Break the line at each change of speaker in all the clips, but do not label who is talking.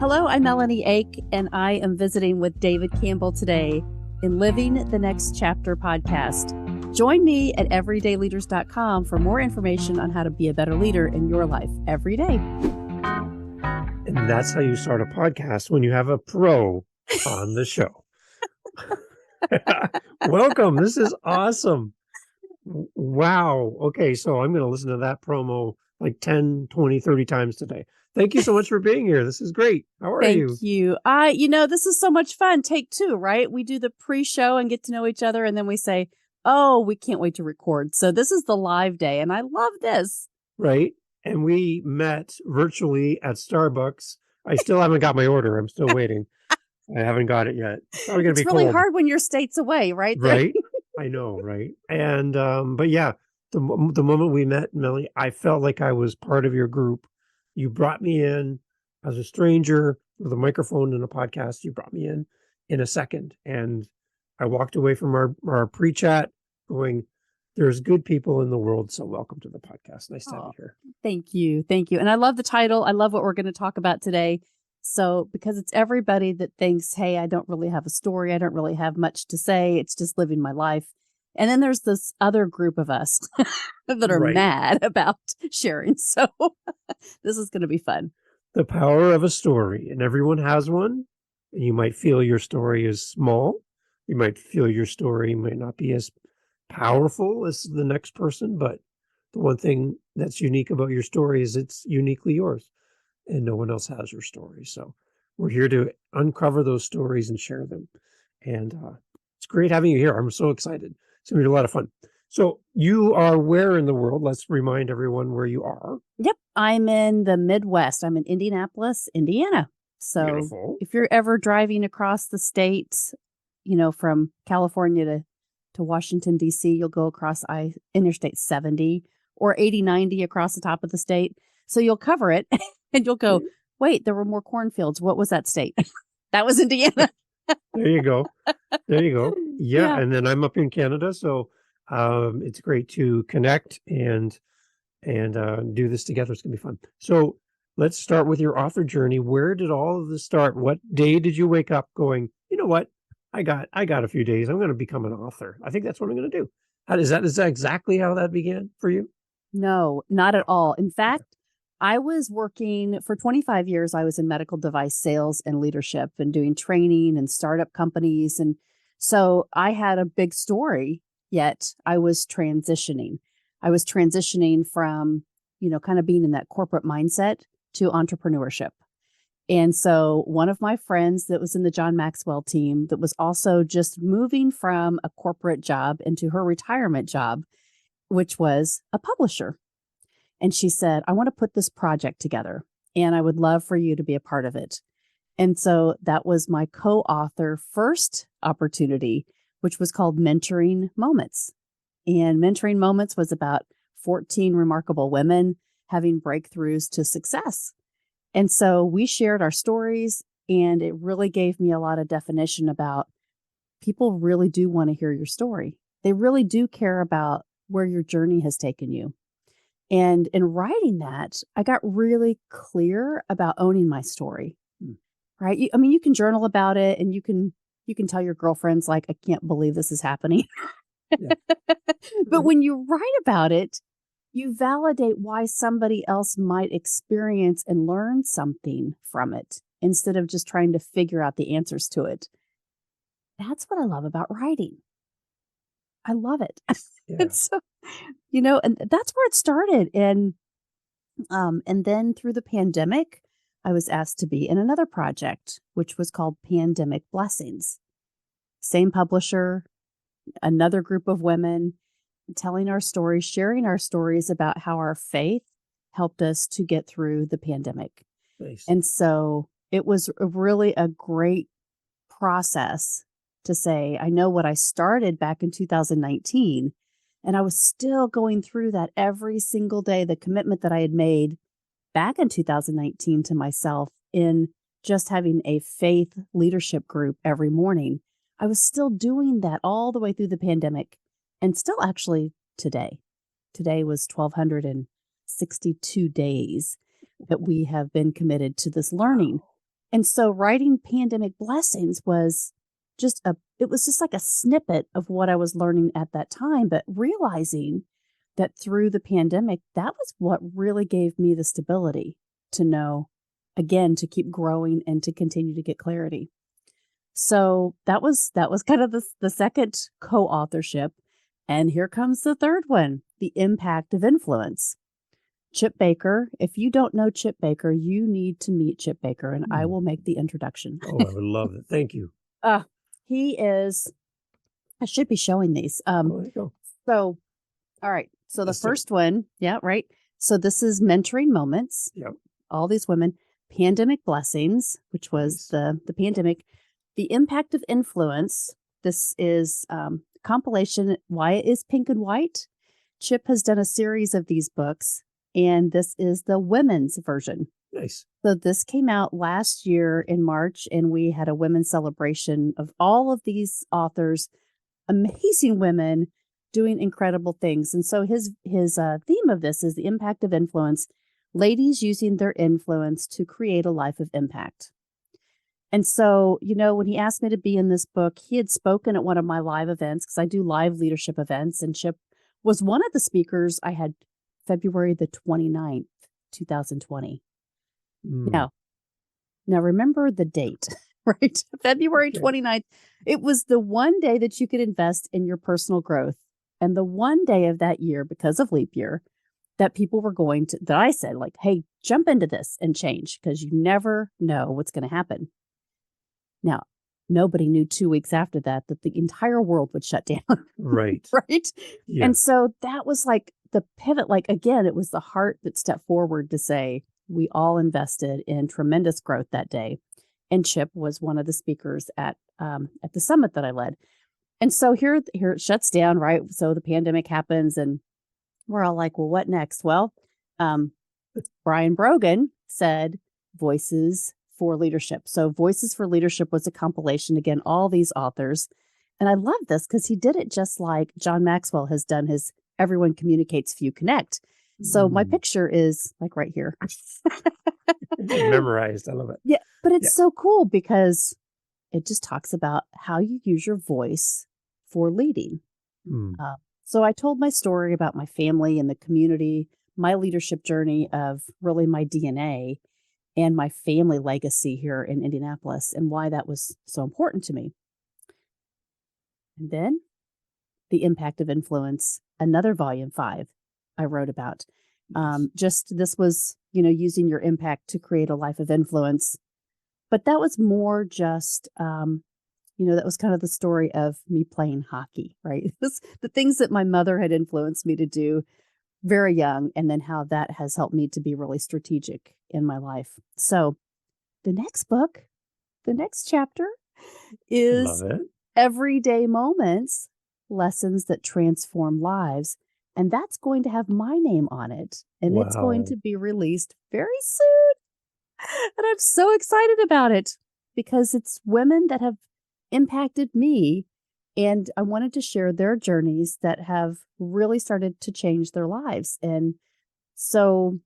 Hello, I'm Melahni Ake, and I am visiting with David Campbell today in Living the Next Chapter podcast. Join me at everydayleaders.com for more information on how to be a better leader in your life every day.
And that's how you start a podcast, when you have a pro on the show. Welcome. This is awesome. Wow. Okay, so I'm going to listen to that promo like 10, 20, 30 times today. Thank you so much for being here. This is great. How are you?
Thank you. This is so much fun. Take two, right? We do the pre-show and get to know each other, and then we say, oh, we can't wait to record. So this is the live day, and I love this.
Right. And we met virtually at Starbucks. I still haven't got my order. I'm still waiting. I haven't got it yet. It's probably going to be
really
cold.
hard when you're states away, right?
Right. I know, right? And but yeah, the moment we met, Melanie, I felt like I was part of your group. You brought me in as a stranger with a microphone and a podcast. You brought me in a second, and I walked away from our pre-chat going, there's good people in the world, so welcome to the podcast. Nice to have you here.
Thank you. Thank you. And I love the title. I love what we're going to talk about today. So, because it's everybody that thinks, hey, I don't really have a story. I don't really have much to say. It's just living my life. And then there's this other group of us that are mad about sharing. So this is going to be fun.
The power of a story, and everyone has one. And you might feel your story is small. You might feel your story might not be as powerful as the next person, but the one thing that's unique about your story is it's uniquely yours, and no one else has your story. So we're here to uncover those stories and share them. And it's great having you here. I'm so excited. It's going to be a lot of fun. So you are where in the world? Let's remind everyone where you are.
Yep. I'm in the Midwest. I'm in Indianapolis, Indiana. So
Beautiful.
If you're ever driving across the state, from California to Washington, D.C., you'll go across Interstate 70 or 80-90 across the top of the state. So you'll cover it and you'll go, wait, there were more cornfields. What was that state? That was Indiana.
There you go. There you go. Yeah. And then I'm up in Canada. So it's great to connect and do this together. It's going to be fun. So let's start with your author journey. Where did all of this start? What day did you wake up going, you know what? I got a few days. I'm going to become an author. I think that's what I'm going to do. Is that exactly how that began for you?
No, not at all. In fact, I was working for 25 years. I was in medical device sales and leadership and doing training and startup companies. And so I had a big story, yet I was transitioning. I was transitioning from, kind of being in that corporate mindset to entrepreneurship. And so one of my friends that was in the John Maxwell team that was also just moving from a corporate job into her retirement job, which was a publisher. And she said, I want to put this project together and I would love for you to be a part of it. And so that was my co-author first opportunity, which was called Mentoring Moments. And Mentoring Moments was about 14 remarkable women having breakthroughs to success. And so we shared our stories, and it really gave me a lot of definition about people really do want to hear your story. They really do care about where your journey has taken you. And in writing that, I got really clear about owning my story, right? You can journal about it, and you can tell your girlfriends, like, I can't believe this is happening. Yeah. But when you write about it, you validate why somebody else might experience and learn something from it instead of just trying to figure out the answers to it. That's what I love about writing. I love it. Yeah. And so, and that's where it started. And then through the pandemic, I was asked to be in another project, which was called Pandemic Blessings. Same publisher, another group of women telling our stories, sharing our stories about how our faith helped us to get through the pandemic.
Nice.
And so it was really a great process to say, I know what I started back in 2019, and I was still going through that every single day, the commitment that I had made back in 2019 to myself in just having a faith leadership group every morning. I was still doing that all the way through the pandemic, and still actually today. Today was 1,262 days that we have been committed to this learning. And so writing Pandemic Blessings was it was just like a snippet of what I was learning at that time, but realizing that through the pandemic, that was what really gave me the stability to know, again, to keep growing and to continue to get clarity. So that was kind of the second co-authorship. And here comes the third one, the impact of influence. Chip Baker. If you don't know Chip Baker, you need to meet Chip Baker, and I will make the introduction.
Oh, I would love it. Thank you.
He is, I should be showing these.
There you go.
So, all right. So the first one, yeah, right. So this is Mentoring Moments.
Yep.
All these women. Pandemic Blessings, which was the pandemic. The Impact of Influence. This is compilation, Why It Is Pink and White. Chip has done a series of these books, and this is the women's version.
Nice.
So this came out last year in March, and we had a women's celebration of all of these authors, amazing women doing incredible things. And so his theme of this is the impact of influence, ladies using their influence to create a life of impact. And so, when he asked me to be in this book, he had spoken at one of my live events, because I do live leadership events, and Chip was one of the speakers. I had February the 29th, 2020. Now remember the date, right? February 29th. It was the one day that you could invest in your personal growth. And the one day of that year, because of leap year, that people were that I said, like, hey, jump into this and change, because you never know what's going to happen. Now, nobody knew 2 weeks after that the entire world would shut down.
Right.
Right.
Yeah.
And so that was like the pivot. Like, again, it was the heart that stepped forward to say, we all invested in tremendous growth that day. And Chip was one of the speakers at the summit that I led. And so here it shuts down, right? So the pandemic happens, and we're all like, well, what next? Well, Brian Brogan said Voices for Leadership. So Voices for Leadership was a compilation, again, all these authors. And I love this because he did it just like John Maxwell has done his Everyone Communicates, Few Connect. So my picture is like right here.
Memorized. I love it.
Yeah, but it's so cool because it just talks about how you use your voice for leading. So I told my story about my family and the community, my leadership journey of really my DNA and my family legacy here in Indianapolis, and why that was so important to me. And then the impact of influence, another volume 5 I wrote about. This was, using your impact to create a life of influence. But that was more just, that was kind of the story of me playing hockey, right? The things that my mother had influenced me to do very young, and then how that has helped me to be really strategic in my life. So the next book, the next chapter is Everyday Moments, Lessons That Transform Lives. And that's going to have my name on it. And it's going to be released very soon. And I'm so excited about it because it's women that have impacted me. And I wanted to share their journeys that have really started to change their lives. And so,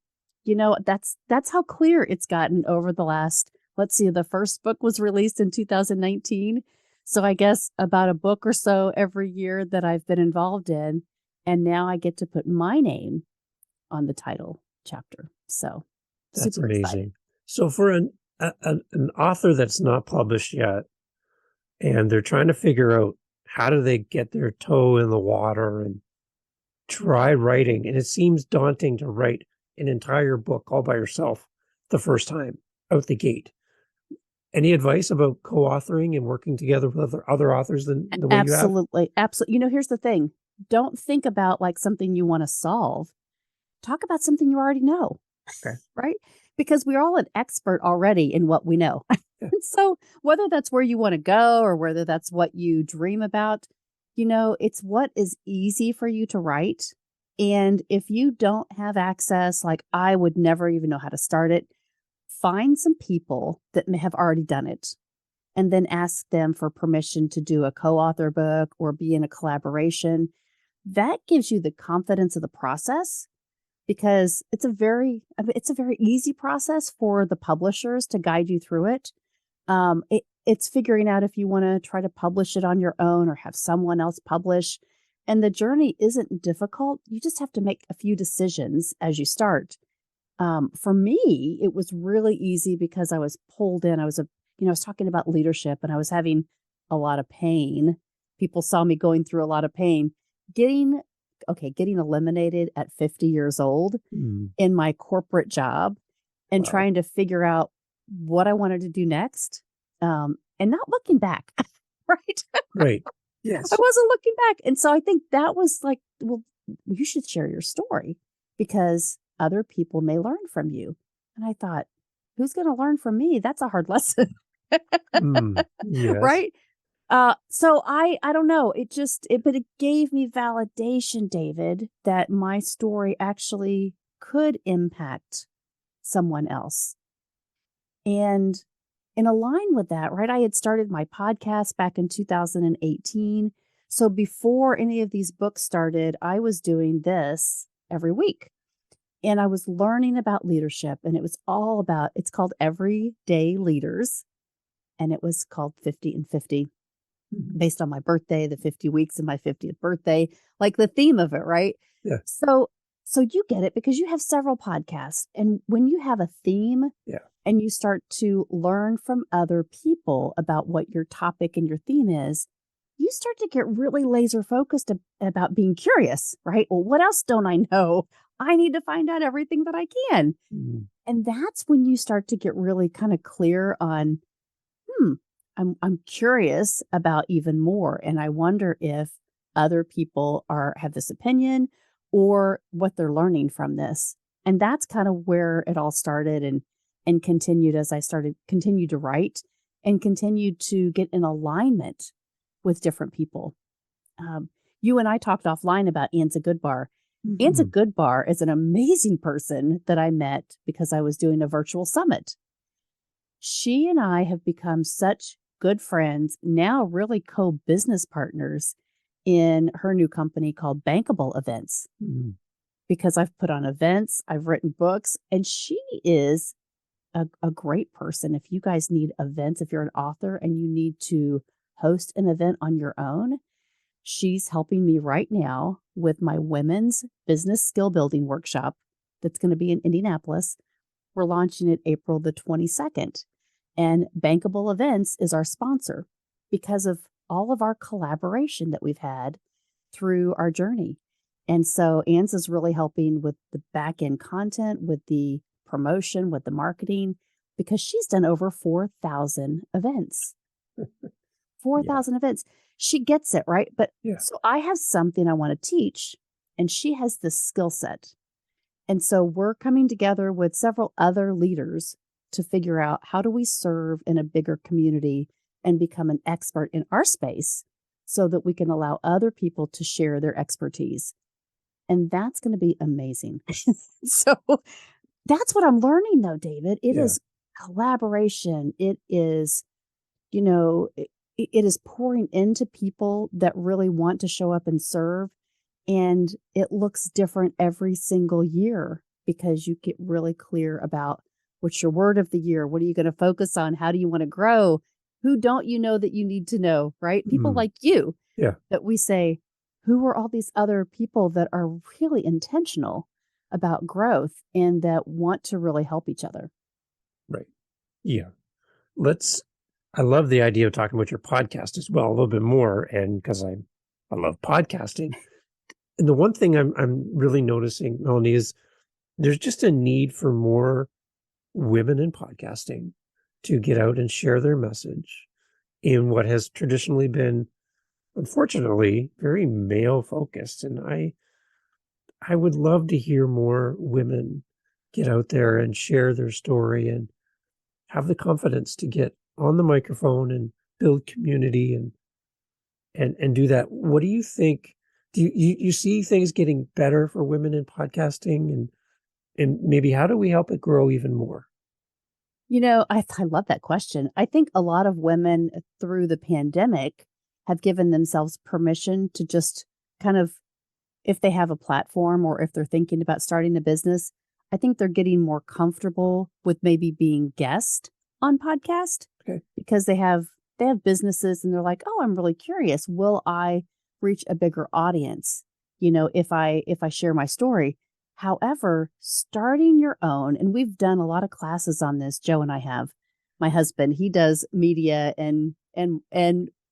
that's how clear it's gotten over the last, let's see, the first book was released in 2019. So I guess about a book or so every year that I've been involved in. And now I get to put my name on the title chapter. So
that's
super
amazing.
Exciting.
So for an author that's not published yet, and they're trying to figure out how do they get their toe in the water and try writing, and it seems daunting to write an entire book all by yourself the first time out the gate. Any advice about co-authoring and working together with other authors than the way you have?
Absolutely. Here's the thing. Don't think about like something you want to solve. Talk about something you already know.
Okay.
Right? Because we're all an expert already in what we know. So whether that's where you want to go or whether that's what you dream about, it's what is easy for you to write. And if you don't have access, like I would never even know how to start it, find some people that may have already done it. And then ask them for permission to do a co-author book or be in a collaboration. That gives you the confidence of the process, because it's a very easy process for the publishers to guide you through it. It's figuring out if you want to try to publish it on your own or have someone else publish. And the journey isn't difficult. You just have to make a few decisions as you start. For me, it was really easy because I was pulled in. I was talking about leadership and I was having a lot of pain. People saw me going through a lot of pain. Getting eliminated at 50 years old in my corporate job and
Wow.
trying to figure out what I wanted to do next, and not looking back, right?
Right. Yes.
I wasn't looking back. And so I think that was like, well, you should share your story because other people may learn from you. And I thought, who's going to learn from me? That's a hard lesson.
Yes.
Right. So I don't know. But it gave me validation, David, that my story actually could impact someone else. And in line with that, right, I had started my podcast back in 2018. So before any of these books started, I was doing this every week. And I was learning about leadership, and it's called Everyday Leaders. And it was called 50 and 50 based on my birthday, the 50 weeks of my 50th birthday, like the theme of it, right?
Yeah.
So you get it because you have several podcasts. And when you have a theme and you start to learn from other people about what your topic and your theme is, you start to get really laser focused about being curious, right? Well, what else don't I know? I need to find out everything that I can. And that's when you start to get really kind of clear on, I'm curious about even more. And I wonder if other people have this opinion or what they're learning from this. And that's kind of where it all started and continued as I continued to write and continued to get in alignment with different people. You and I talked offline about Anza Goodbar. Anza Goodbar is an amazing person that I met because I was doing a virtual summit. She and I have become such good friends, now really co-business partners in her new company called Bankable Events. Because I've put on events, I've written books, and she is a great person. If you guys need events, if you're an author and you need to host an event on your own, she's helping me right now with my women's business skill building workshop that's going to be in Indianapolis. We're launching it April the 22nd. And Bankable Events is our sponsor because of all of our collaboration that we've had through our journey. And so Anza's really helping with the back end content, with the promotion, with the marketing, because she's done over 4,000 events. 4,000 events. She gets it, right? But so I have something I want to teach, and she has this skill set. And so we're coming together with several other leaders to figure out how do we serve in a bigger community and become an expert in our space so that we can allow other people to share their expertise. And that's going to be amazing. So that's what I'm learning though, David. It is collaboration. It is, it is pouring into people that really want to show up and serve. And it looks different every single year because you get really clear about what's your word of the year? What are you going to focus on? How do you want to grow? Who don't you know that you need to know, right? People like you that we say, who are all these other people that are really intentional about growth and that want to really help each other?
Right. Yeah. I love the idea of talking about your podcast as well, a little bit more. And because I love podcasting. And the one thing I'm really noticing, Melanie, is there's just a need for more women in podcasting to get out and share their message in what has traditionally been, unfortunately, very male focused. And I would love to hear more women get out there and share their story and have the confidence to get on the microphone and build community and do that. What do you think? Do you see things getting better for women in podcasting and maybe how do we help it grow even more?
I love that question. I think a lot of women through the pandemic have given themselves permission to just kind of if they have a platform or if they're thinking about starting a business, I think they're getting more comfortable with maybe being guest on podcast because they have businesses and they're like, oh, I'm really curious. Will I reach a bigger audience? If I share my story. However, starting your own, and we've done a lot of classes on this. Joe and I have. My husband, he does media and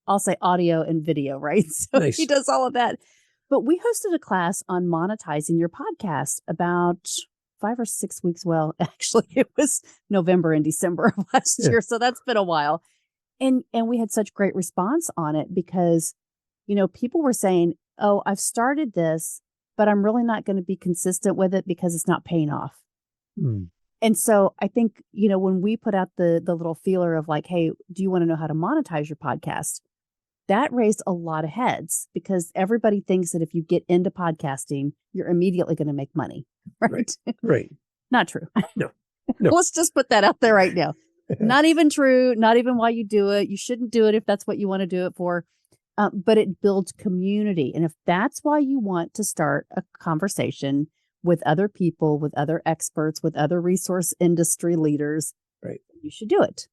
I'll say audio and video, right? So
Nice.
he does all of that. But we hosted a class on monetizing your podcast about 5 or 6 weeks. Well, actually, it was November and December of last year. So that's been a while. And we had such great response on it because, people were saying, oh, I've started this, but I'm really not going to be consistent with it because it's not paying off.
Mm.
And so I think, when we put out the little feeler of like, hey, do you want to know how to monetize your podcast? That raised a lot of heads because everybody thinks that if you get into podcasting, you're immediately going to make money. Right.
Right.
Not true.
No.
Let's just put that out there right now. Not even true. Not even why you do it. You shouldn't do it if that's what you want to do it for. But it builds community. And if that's why you want to start a conversation with other people, with other experts, with other resource industry leaders,
right,
you should do it.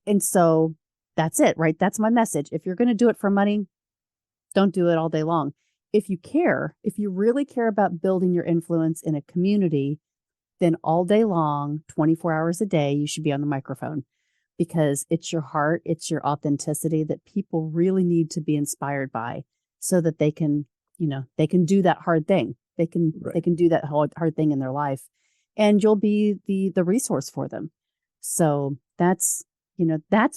And so that's it, right? That's my message. If you're going to do it for money, don't do it all day long. If you really care about building your influence in a community, then all day long, 24 hours a day, you should be on the microphone because it's your heart, it's your authenticity that people really need to be inspired by so that they can, they can do that hard thing. They can do that hard thing in their life and you'll be the resource for them. So that's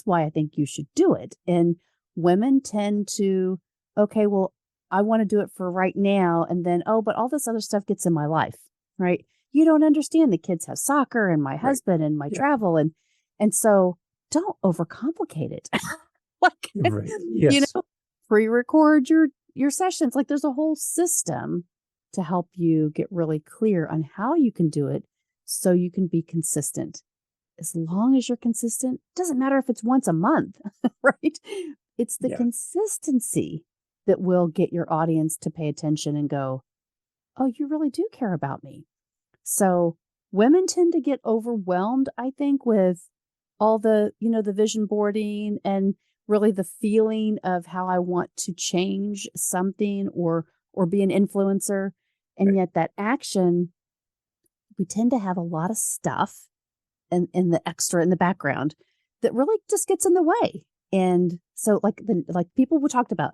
why I think you should do it. And women tend to, okay, well, I want to do it for right now. And then, oh, but all this other stuff gets in my life, right? You don't understand. The kids have soccer and my husband and my travel. And so don't overcomplicate it. Pre-record your sessions. Like there's a whole system to help you get really clear on how you can do it so you can be consistent. As long as you're consistent, doesn't matter if it's once a month, right? It's the consistency that will get your audience to pay attention and go, oh, you really do care about me. So women tend to get overwhelmed, I think, with all the, the vision boarding and really the feeling of how I want to change something or be an influencer. And yet that action, we tend to have a lot of stuff and the extra in the background that really just gets in the way. And so like people we talked about,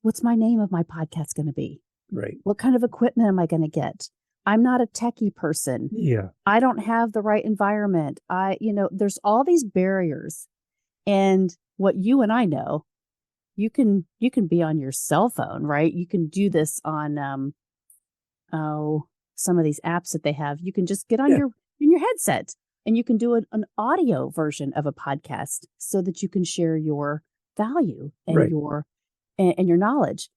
what's my name of my podcast going to be?
Right.
What kind of equipment am I going to get? I'm not a techie person.
Yeah.
I don't have the right environment. There's all these barriers. And what you and I know, you can be on your cell phone, right? You can do this on some of these apps that they have. You can just get on in your headset and you can do an audio version of a podcast so that you can share your value and your knowledge.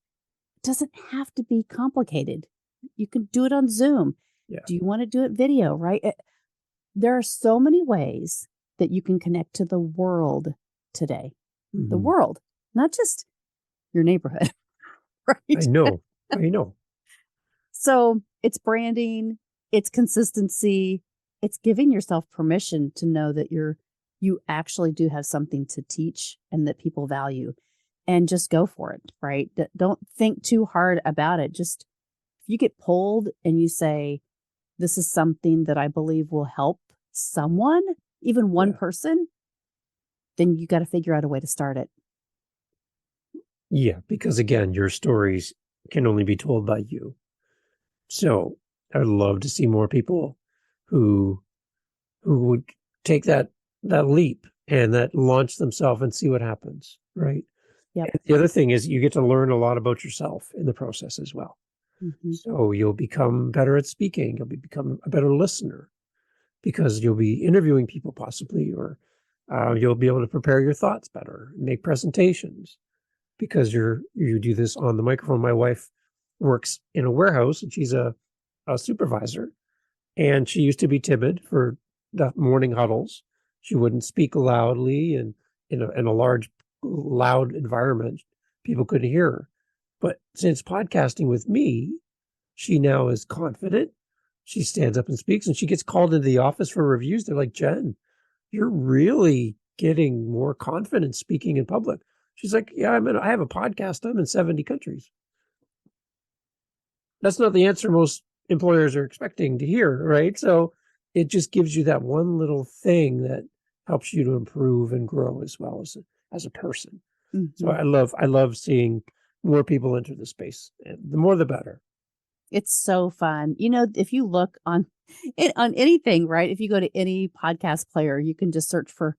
It doesn't have to be complicated. You can do it on Zoom.
Yeah.
Do you want to do it video, right? There are so many ways that you can connect to the world today. Mm-hmm. The world, not just your neighborhood, right?
I know.
So it's branding, it's consistency, it's giving yourself permission to know that you actually do have something to teach and that people value, and just go for it, right? Don't think too hard about it. Just if you get pulled and you say, this is something that I believe will help someone, even one person, then you got to figure out a way to start it.
Yeah, because again, your stories can only be told by you. So I'd love to see more people who would take that leap and that launch themselves and see what happens, right?
Yep.
And the other thing is you get to learn a lot about yourself in the process as well. Mm-hmm. So you'll become better at speaking. You'll become a better listener because you'll be interviewing people possibly, or you'll be able to prepare your thoughts better, make presentations because you do this on the microphone. My wife works in a warehouse and she's a supervisor, and she used to be timid for the morning huddles. She wouldn't speak loudly and in a large, loud environment. People couldn't hear her. But since podcasting with me, she now is confident. She stands up and speaks, and she gets called into the office for reviews. They're like, Jen, you're really getting more confident speaking in public. She's like, yeah, I have a podcast. I'm in 70 countries. That's not the answer most employers are expecting to hear, right? So it just gives you that one little thing that helps you to improve and grow as well as a person. So I love seeing more people enter the space. And the more, the better.
It's so fun. If you look on anything, right? If you go to any podcast player, you can just search for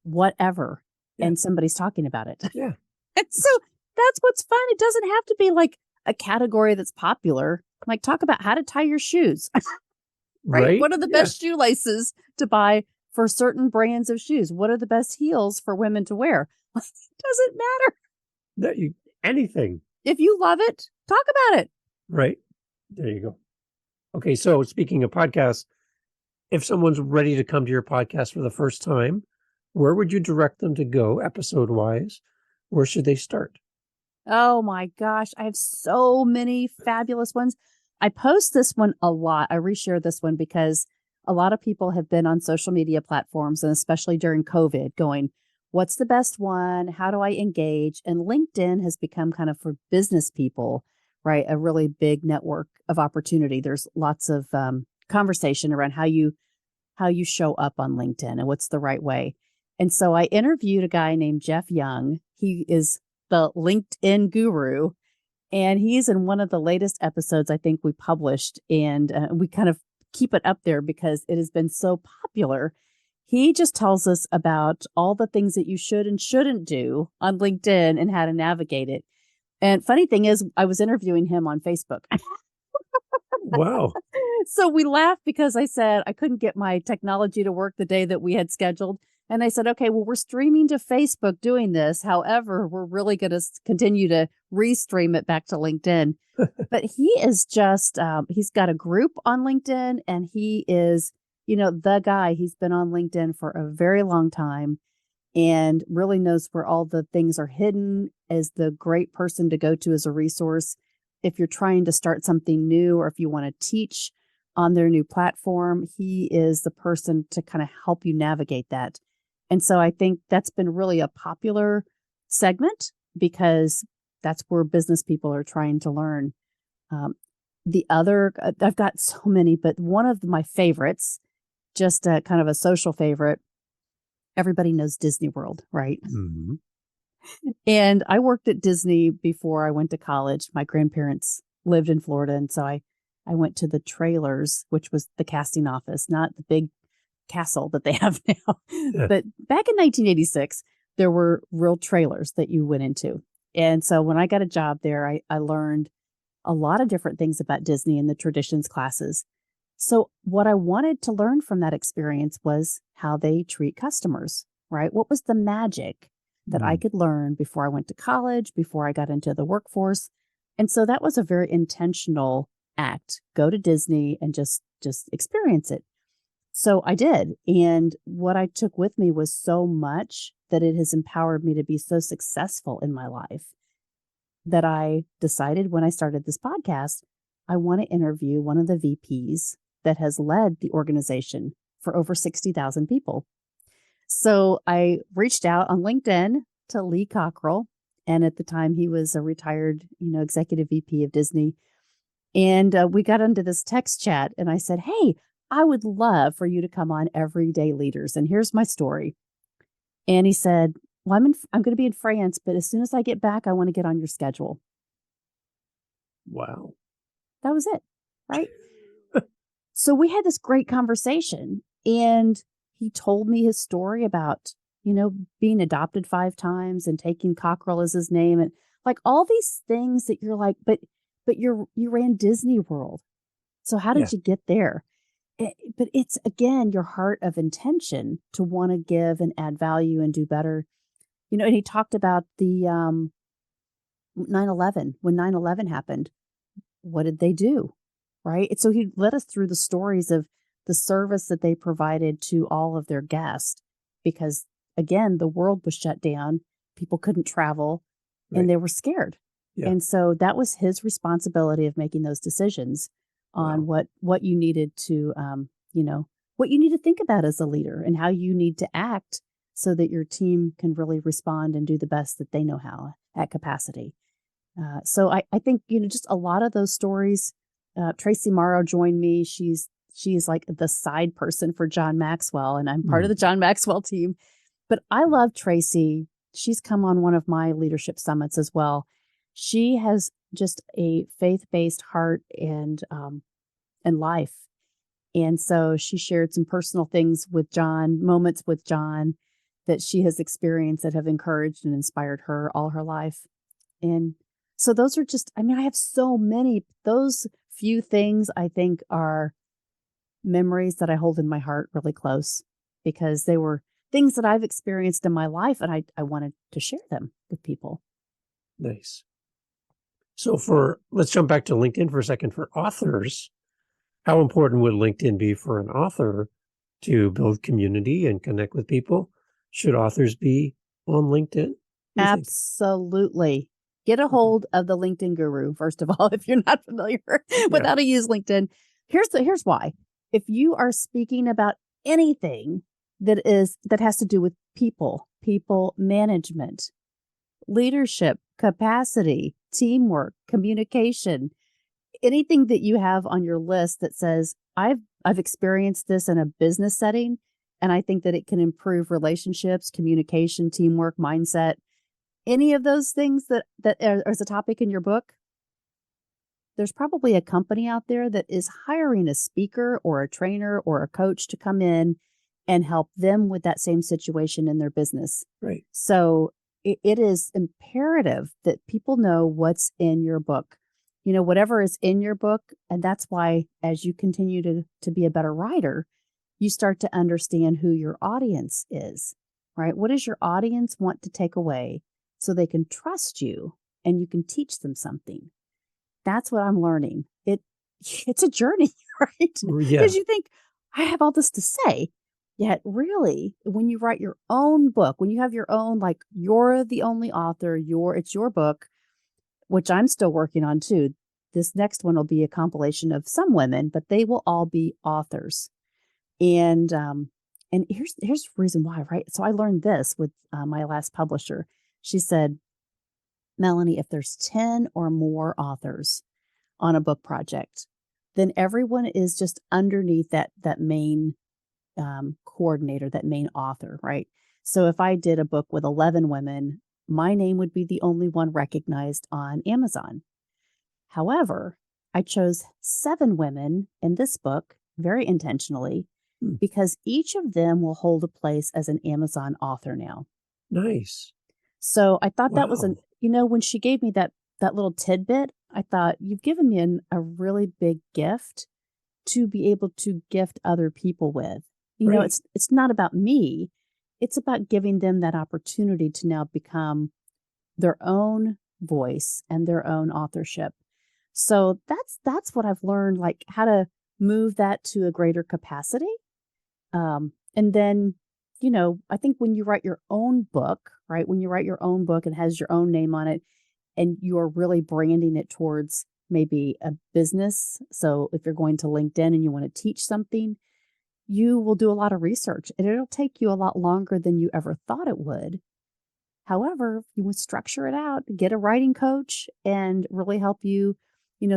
whatever and somebody's talking about it.
Yeah.
And so that's what's fun. It doesn't have to be like a category that's popular. Like talk about how to tie your shoes. Right? What are the best shoelaces to buy for certain brands of shoes? What are the best heels for women to wear? It doesn't matter.
Anything.
If you love it, talk about it.
Right. There you go. Okay. So speaking of podcasts, if someone's ready to come to your podcast for the first time, where would you direct them to go episode wise? Where should they start?
Oh my gosh. I have so many fabulous ones. I post this one a lot. I reshare this one because a lot of people have been on social media platforms, and especially during COVID, going, what's the best one? How do I engage? And LinkedIn has become kind of for business people, right? A really big network of opportunity. There's lots of conversation around how you show up on LinkedIn and what's the right way. And so I interviewed a guy named Jeff Young. He is the LinkedIn guru, and he's in one of the latest episodes I think we published, and we kind of keep it up there because it has been so popular. He just tells us about all the things that you should and shouldn't do on LinkedIn and how to navigate it. And funny thing is, I was interviewing him on Facebook.
Wow.
So we laughed because I said I couldn't get my technology to work the day that we had scheduled. And I said, okay, well, we're streaming to Facebook doing this. However, we're really going to continue to restream it back to LinkedIn. But he is just, he's got a group on LinkedIn, and he is, the guy. He's been on LinkedIn for a very long time and really knows where all the things are hidden, as the great person to go to as a resource. If you're trying to start something new, or if you want to teach on their new platform, he is the person to kind of help you navigate that. And so I think that's been really a popular segment because that's where business people are trying to learn. The other, I've got so many, but one of my favorites, just a kind of a social favorite, everybody knows Disney World, right?
Mm-hmm.
And I worked at Disney before I went to college. My grandparents lived in Florida. And so I went to the trailers, which was the casting office, not the big castle that they have now.
Yeah.
But back in 1986, there were real trailers that you went into. And so when I got a job there, I learned a lot of different things about Disney in the traditions classes. So what I wanted to learn from that experience was how they treat customers, right? What was the magic that I could learn before I went to college, before I got into the workforce? And so that was a very intentional act. Go to Disney and just experience it. So I did. And what I took with me was so much that it has empowered me to be so successful in my life that I decided when I started this podcast, I want to interview one of the VPs that has led the organization for over 60,000 people. So I reached out on LinkedIn to Lee Cockerell. And at the time he was a retired, executive VP of Disney. And we got into this text chat, and I said, hey, I would love for you to come on Everyday Leaders. And here's my story. And he said, well, I'm going to be in France, but as soon as I get back, I want to get on your schedule.
Wow.
That was it. Right. So we had this great conversation, and he told me his story about, being adopted 5 times and taking Cockerell as his name, and like all these things that you're like, but you ran Disney World. So how did you get there? But it's, again, your heart of intention to want to give and add value and do better. And he talked about the 9/11. When 9/11 happened, what did they do? Right. And so he led us through the stories of the service that they provided to all of their guests, because, again, the world was shut down. People couldn't travel, and they were scared.
Yeah.
And so that was his responsibility of making those decisions on
Wow.
what you needed to, what you need to think about as a leader and how you need to act so that your team can really respond and do the best that they know how at capacity. So I think, just a lot of those stories. Traci Morrow joined me. She's like the side person for John Maxwell, and I'm part of
Mm.
the John Maxwell team. But I love Traci. She's come on one of my leadership summits as well. She has just a faith-based heart and life. And so she shared some personal things with John, moments with John that she has experienced that have encouraged and inspired her all her life. And so those are just, I have so many. Those few things I think are memories that I hold in my heart really close because they were things that I've experienced in my life and I wanted to share them with people.
Nice. So let's jump back to LinkedIn for a second. For authors, how important would LinkedIn be for an author to build community and connect with people? Should authors be on LinkedIn? What do you think?
Absolutely. Get a
Okay.
hold of the LinkedIn guru, first of all, if you're not familiar with how to use LinkedIn. Here's why. If you are speaking about anything that has to do with people management, leadership, capacity, teamwork, communication, anything that you have on your list that says, I've experienced this in a business setting, and I think that it can improve relationships, communication, teamwork, mindset. Any of those things that are as a topic in your book, there's probably a company out there that is hiring a speaker or a trainer or a coach to come in and help them with that same situation in their business.
Right.
So it is imperative that people know what's in your book. Whatever is in your book. And that's why as you continue to be a better writer, you start to understand who your audience is, right? What does your audience want to take away so they can trust you and you can teach them something? That's what I'm learning. It's a journey, right?
Yeah.
Because you think, I have all this to say. Yet really, when you write your own book, when you have your own, like you're the only author, it's your book, which I'm still working on too. This next one will be a compilation of some women, but they will all be authors. And here's the reason why, right? So I learned this with my last publisher. She said, Melahni, if there's 10 or more authors on a book project, then everyone is just underneath that main coordinator, that main author, right? So if I did a book with 11 women, my name would be the only one recognized on Amazon. However, I chose 7 women in this book very intentionally because each of them will hold a place as an Amazon author now.
Nice.
So I thought that was
Wow.
when she gave me that little tidbit, I thought, you've given me a really big gift to be able to gift other people with.
Right.
It's not about me. It's about giving them that opportunity to now become their own voice and their own authorship. So that's what I've learned, like how to move that to a greater capacity. And then, I think when you write your own book, right? When you write your own book and has your own name on it, and you are really branding it towards maybe a business. So if you're going to LinkedIn and you want to teach something, you will do a lot of research and it'll take you a lot longer than you ever thought it would. However, you would structure it out, get a writing coach and really help you,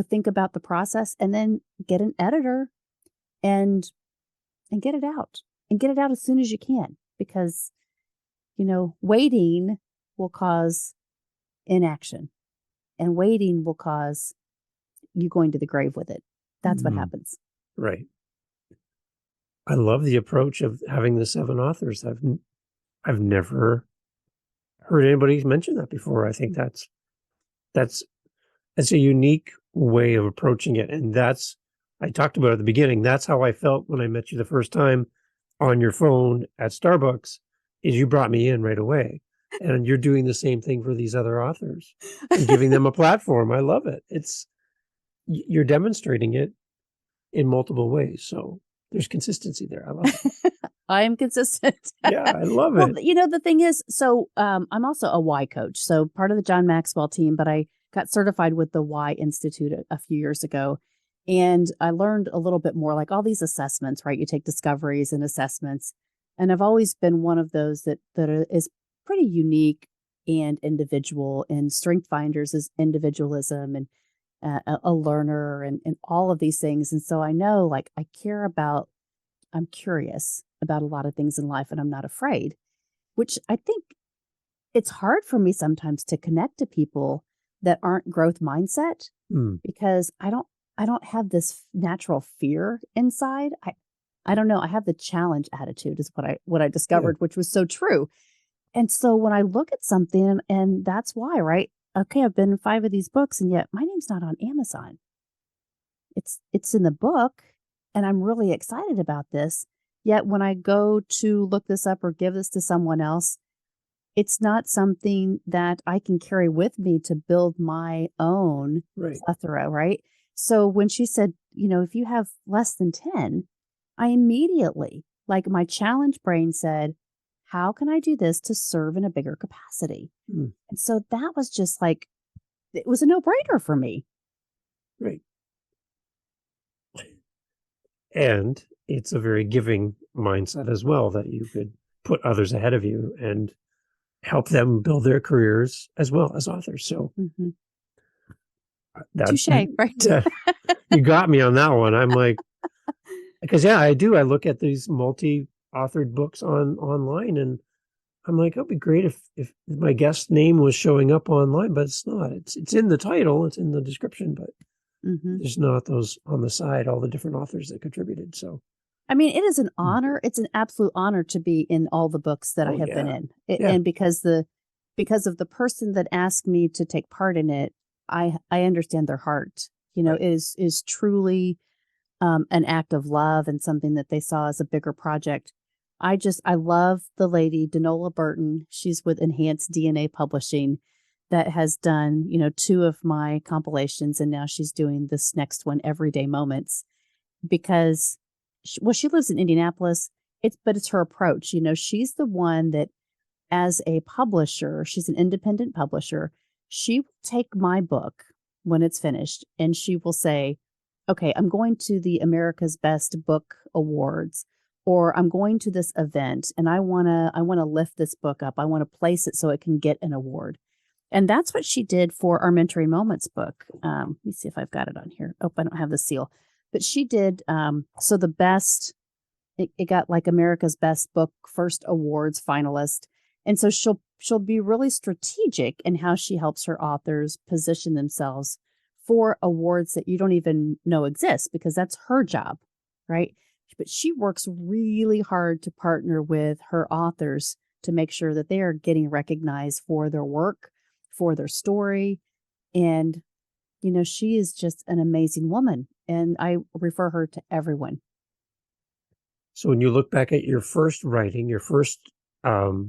think about the process, and then get an editor and get it out as soon as you can, because, waiting will cause inaction, and waiting will cause you going to the grave with it. That's what happens.
Right. I love the approach of having the 7 authors. I've never heard anybody mention that before. I think that's a unique way of approaching it. And I talked about at the beginning, that's how I felt when I met you the first time on your phone at Starbucks, is you brought me in right away. And you're doing the same thing for these other authors and giving them a platform. I love it. You're demonstrating it in multiple ways. So there's consistency there. I love it.
I am consistent.
Yeah, I love
Well,
it.
the thing is, so I'm also a why coach. So part of the John Maxwell team, but I got certified with the Y Institute a few years ago. And I learned a little bit more like all these assessments, right? You take discoveries and assessments. And I've always been one of those is pretty unique and individual. And Strength Finders is individualism and a learner and all of these things. And so I know like I'm curious about a lot of things in life and I'm not afraid, which I think it's hard for me sometimes to connect to people that aren't growth mindset because I don't have this natural fear inside. I don't know. I have the challenge attitude is what I discovered, which was so true. And so when I look at something and that's why, right? Okay, I've been in 5 of these books and yet my name's not on Amazon. It's in the book and I'm really excited about this. Yet when I go to look this up or give this to someone else, it's not something that I can carry with me to build my own plethora, right? So when she said, if you have less than 10, I immediately, like my challenge brain said, how can I do this to serve in a bigger capacity? And so that was just like, it was a no-brainer for me.
Right. And it's a very giving mindset as well, that you could put others ahead of you and help them build their careers as well as authors. So
touche, right?
You got me on that one. I'm like, because I do. I look at these multi-authored books online and I'm like, it'd be great if my guest name was showing up online, but it's not. It's in the title, it's in the description, but there's not those on the side, all the different authors that contributed. So,
I mean, it is an honor. It's an absolute honor to be in all the books that I have been in, and because of the person that asked me to take part in it, I understand their heart. Is truly an act of love and something that they saw as a bigger project. I love the lady, Danola Burton. She's with Enhanced DNA Publishing that has done, 2 of my compilations. And now she's doing this next one, Everyday Moments, because she lives in Indianapolis. But it's her approach. She's the one that as a publisher, she's an independent publisher. She will take my book when it's finished and she will say, okay, I'm going to the America's Best Book Awards, or I'm going to this event and I want to lift this book up. I want to place it so it can get an award. And that's what she did for our Mentoring Moments book. Let me see if I've got it on here. Oh, I don't have the seal. But she did, so the best, it got like America's Best Book First Awards finalist. And so she'll be really strategic in how she helps her authors position themselves for awards that you don't even know exist, because that's her job, right? But she works really hard to partner with her authors to make sure that they are getting recognized for their work, for their story. And, she is just an amazing woman. And I refer her to everyone.
So when you look back at your first writing, your first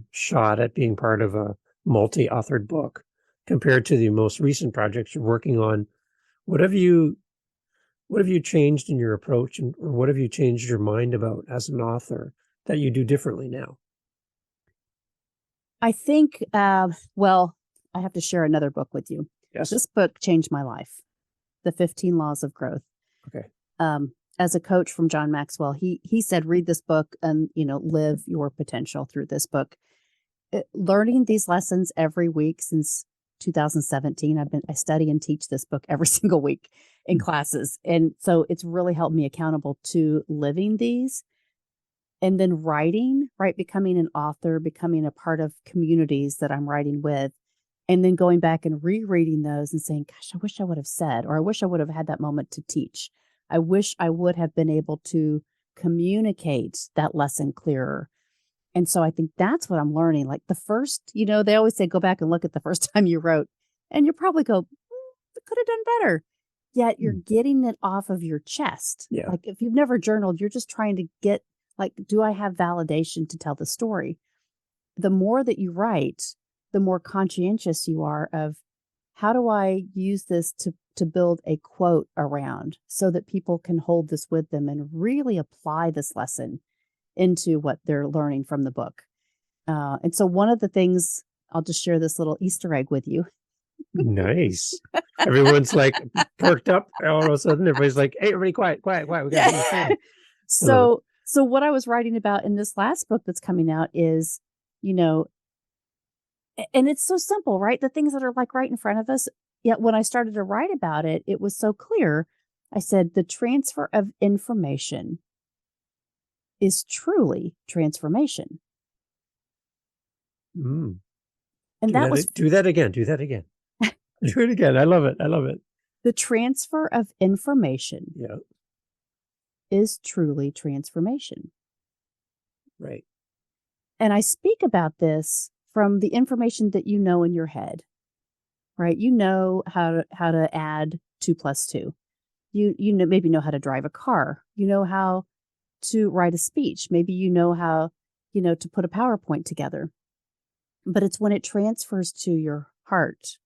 shot at being part of a multi-authored book, compared to the most recent projects you're working on, what have you changed in your approach, or what have you changed your mind about as an author that you do differently now?
I think, well, I have to share another book with you.
Yes.
This book changed my life, The 15 Laws of Growth.
Okay.
As a coach from John Maxwell, he said, read this book and, live your potential through this book. Learning these lessons every week since 2017, I study and teach this book every single week in classes. And so it's really helped me accountable to living these. And then writing, right? Becoming an author, becoming a part of communities that I'm writing with, and then going back and rereading those and saying, gosh, I wish I would have said, or I wish I would have had that moment to teach. I wish I would have been able to communicate that lesson clearer. And so I think that's what I'm learning. Like the first, they always say, go back and look at the first time you wrote, and you probably go, I could have done better. Yet you're getting it off of your chest.
Yeah.
Like if you've never journaled, you're just trying to get, like, do I have validation to tell the story? The more that you write, the more conscientious you are of how do I use this to build a quote around so that people can hold this with them and really apply this lesson into what they're learning from the book. And so one of the things, I'll just share this little Easter egg with you.
Nice. Everyone's like perked up. All of a sudden, everybody's like, "Hey, everybody, quiet, quiet, quiet. We got to do this thing." I love it.
So what I was writing about in this last book that's coming out is, you know, and it's so simple, right? The things that are like right in front of us. Yet when I started to write about it, it was so clear. I said, the transfer of information is truly transformation.
Mm.
And that was
Do that again. Do that again. Do it again. I love it. I love it.
the transfer of information
Yeah.
is truly transformation.
Right.
And I speak about this from the information that you know in your head, right? You know how to add 2 plus 2. You know, maybe know how to drive a car. You know how to write a speech. Maybe you know how, to put a PowerPoint together. But it's when it transfers to your heart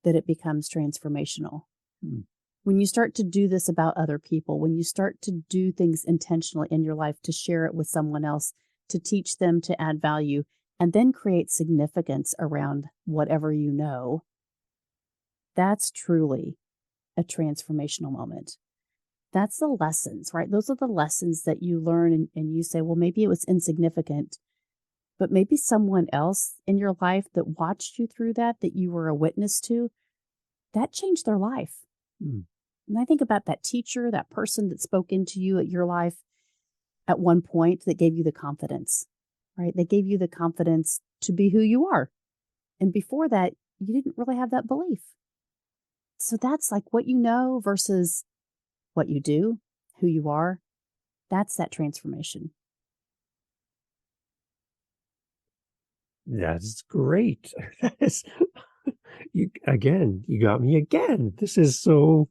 that it becomes transformational.
Mm.
When you start to do this about other people, when you start to do things intentionally in your life to share it with someone else, to teach them, to add value, and then create significance around whatever you know, that's truly a transformational moment. That's the lessons, right? Those are the lessons that you learn and you say, well, maybe it was insignificant, but maybe someone else in your life that watched you through that you were a witness to, that changed their life.
Mm.
And I think about that teacher, that person that spoke into you at your life at one point that gave you the confidence, right? They gave you the confidence to be who you are. And before that, you didn't really have that belief. So that's like what you know versus what you do, who you are. That's that transformation.
That's great. You got me again. This is so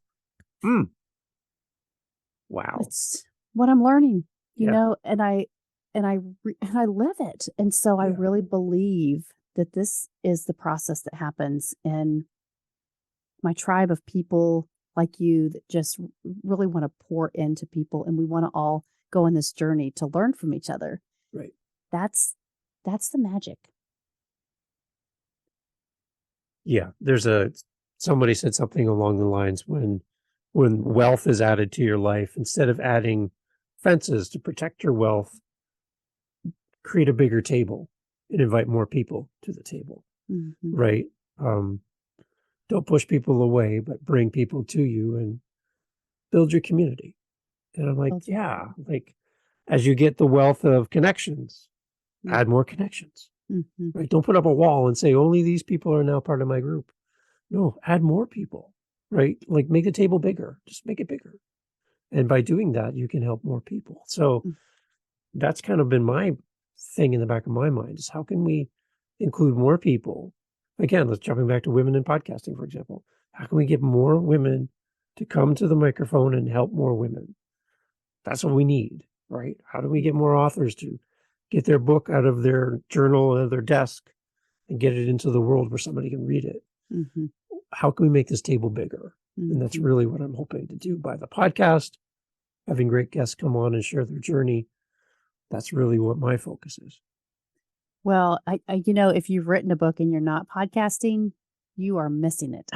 wow.
It's what I'm learning,
Yeah.
and I live it. And so I
Yeah.
really believe that this is the process that happens in my tribe of people like you that just really want to pour into people, and we want to all go on this journey to learn from each other.
Right.
That's the magic.
Yeah. Somebody said something along the lines when wealth is added to your life, instead of adding fences to protect your wealth, create a bigger table and invite more people to the table.
Mm-hmm.
Right. Don't push people away, but bring people to you and build your community. And I'm like, yeah, like as you get the wealth of connections, add more connections.
Mm-hmm.
Right. Don't put up a wall and say only these people are now part of my group. No, add more people. Right. Like make the table bigger. Just make it bigger. And by doing that, you can help more people. So that's kind of been my thing in the back of my mind, is how can we include more people? Again, let's jumping back to women in podcasting, for example. How can we get more women to come to the microphone and help more women? That's what we need, right? How do we get more authors to get their book out of their journal or their desk and get it into the world where somebody can read it?
Mm-hmm.
How can we make this table bigger?
Mm-hmm.
And that's really what I'm hoping to do by the podcast, having great guests come on and share their journey. That's really what my focus is.
Well, I if you've written a book and you're not podcasting, you are missing it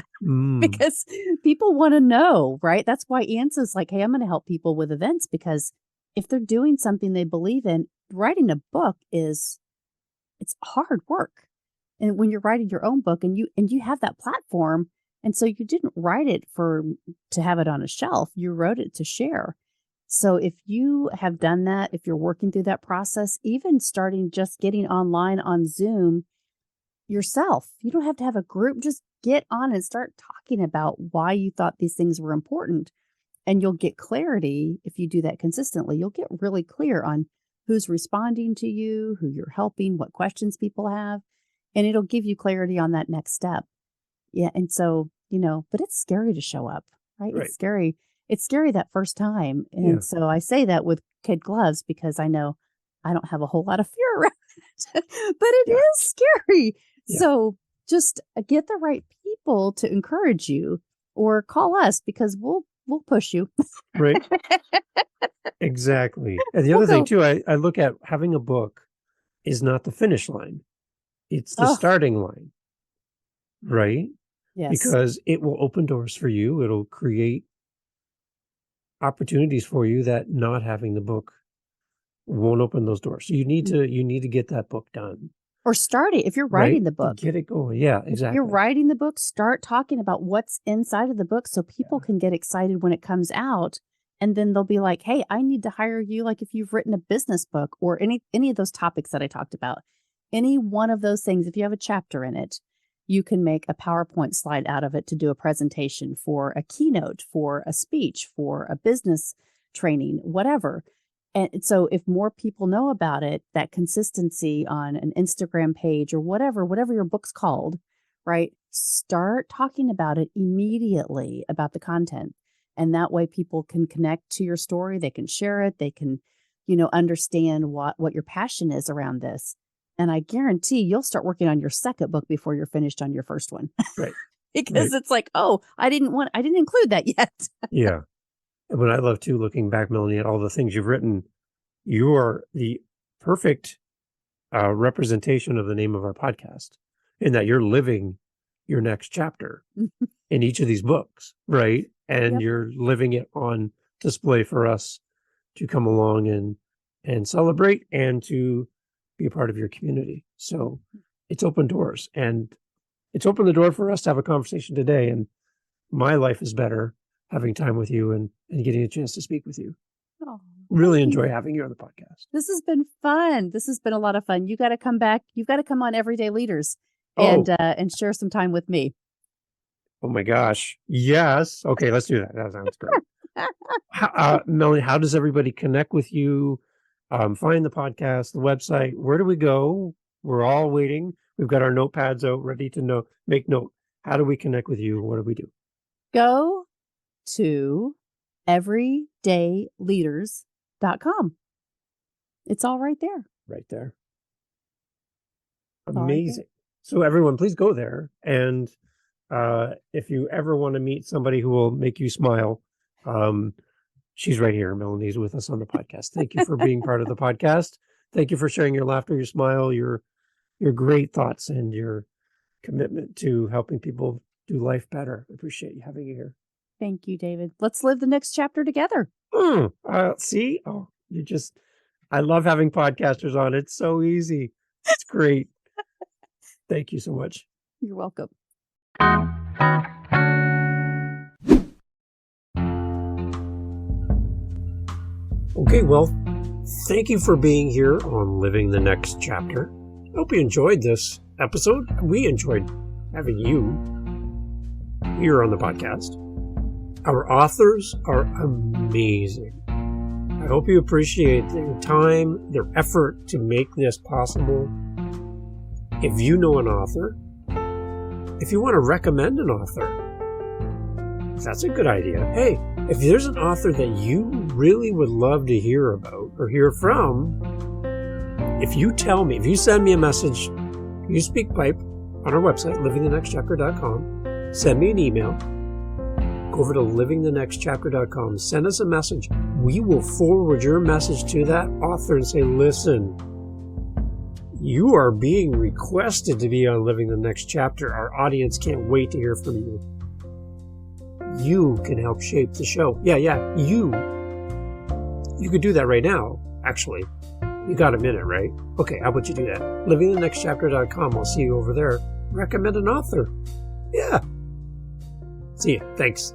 because people want to know, right? That's why Ansa's like, hey, I'm going to help people with events, because if they're doing something they believe in, writing a book it's hard work. And when you're writing your own book and you have that platform, and so you didn't write it to have it on a shelf, you wrote it to share. So if you have done that, if you're working through that process, even starting just getting online on Zoom yourself, you don't have to have a group, just get on and start talking about why you thought these things were important. And you'll get clarity if you do that consistently. You'll get really clear on who's responding to you, who you're helping, what questions people have, and it'll give you clarity on that next step. Yeah. And so, but it's scary to show up, right? It's scary. It's scary that first time. And so I say that with kid gloves because I know I don't have a whole lot of fear around it, but it is scary. Yeah. So just get the right people to encourage you, or call us because we'll push you.
Right. Exactly. And the other thing too, I look at having a book is not the finish line. It's the starting line. right?
Yes.
Because it will open doors for you. It'll create opportunities for you that not having the book won't open those doors. So you need to get that book done.
Or start it if you're
Right?
writing the book.
Get it going. Yeah,
If
exactly.
you're writing the book, start talking about what's inside of the book so people can get excited when it comes out. And then they'll be like, hey, I need to hire you. Like if you've written a business book or any of those topics that I talked about, any one of those things, if you have a chapter in it, you can make a PowerPoint slide out of it to do a presentation for a keynote, for a speech, for a business training, whatever. And so if more people know about it, that consistency on an Instagram page or whatever your book's called, right? Start talking about it immediately about the content. And that way people can connect to your story. They can share it. They can, understand what your passion is around this. And I guarantee you'll start working on your second book before you're finished on your first one.
Right.
Because it's like, oh, I didn't include that yet.
Yeah. And what I love too, looking back, Melanie, at all the things you've written, you are the perfect representation of the name of our podcast in that you're living your next chapter in each of these books, right? And you're living it on display for us to come along and celebrate and to be a part of your community. So it's open doors, and it's opened the door for us to have a conversation today. And my life is better having time with you and getting a chance to speak with you.
Oh,
really enjoy having you on the podcast.
This has been fun. This has been a lot of fun. You got to come back. You've got to come on Everyday Leaders and share some time with me.
Oh my gosh. Yes. Okay, let's do that. That sounds great. Melanie, how does everybody connect with you? Find the podcast, the website. Where do we go? We're all waiting. We've got our notepads out ready to make note. How do we connect with you? What do we do?
Go to everydayleaders.com. It's all right there.
Right there. Amazing. So everyone, please go there. And if you ever want to meet somebody who will make you smile, she's right here. Melanie's with us on the podcast. Thank you for being part of the podcast. Thank you for sharing your laughter, your smile, your great thoughts, and your commitment to helping people do life better. I appreciate you having you here.
Thank you, David. Let's live the next chapter together.
See? Oh, I love having podcasters on. It's so easy. It's great. Thank you so much.
You're welcome.
Okay, well, thank you for being here on Living the Next Chapter. I hope you enjoyed this episode. We enjoyed having you here on the podcast. Our authors are amazing. I hope you appreciate their time, their effort to make this possible. If you know an author, if you want to recommend an author, that's a good idea. Hey, if there's an author that you really would love to hear about or hear from, if you send me a message, you speak pipe on our website, livingthenextchapter.com, send me an email, go over to livingthenextchapter.com, send us a message. We will forward your message to that author and say, listen, you are being requested to be on Living the Next Chapter. Our audience can't wait to hear from you. You can help shape the show. Yeah, you. You could do that right now, actually. You got a minute, right? Okay, how about you do that? livingthenextchapter.com. I'll see you over there. Recommend an author. Yeah. See ya. Thanks.